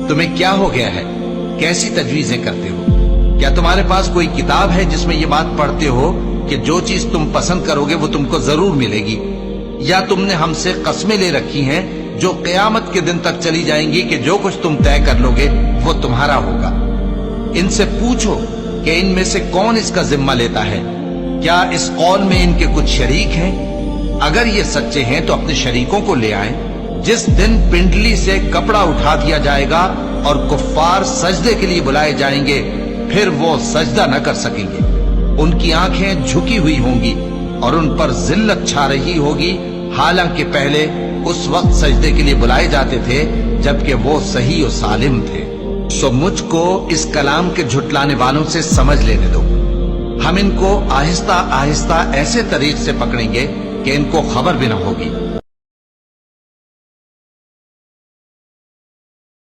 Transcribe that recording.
تمہیں کیا ہو گیا ہے؟ کیسی تجویزیں کرتے ہو؟ کیا تمہارے پاس کوئی کتاب ہے جس میں یہ بات پڑھتے ہو کہ جو چیز تم پسند کرو گے وہ تم کو ضرور ملے گی؟ یا تم نے ہم سے قسمیں لے رکھی ہیں جو قیامت کے دن تک چلی جائیں گی کہ جو کچھ تم طے کر لو گے وہ تمہارا ہوگا؟ ان سے پوچھو کہ ان میں سے کون اس کا ذمہ لیتا ہے؟ کیا اس قول میں ان کے کچھ شریک ہیں؟ اگر یہ سچے ہیں تو اپنے شریکوں کو لے آئیں۔ جس دن پنڈلی سے کپڑا اٹھا دیا جائے گا اور کفار سجدے کے لیے بلائے جائیں گے، پھر وہ سجدہ نہ کر سکیں گے۔ ان کی آنکھیں جھکی ہوئی ہوں گی اور ان پر ذلت چھا رہی ہوگی، حالانکہ پہلے اس وقت سجدے کے لیے بلائے جاتے تھے جبکہ وہ صحیح و سالم تھے۔ سو مجھ کو اس کلام کے جھٹلانے والوں سے سمجھ لینے دو۔ ہم ان کو آہستہ آہستہ ایسے طریق سے پکڑیں گے کہ ان کو خبر بھی نہ ہوگی۔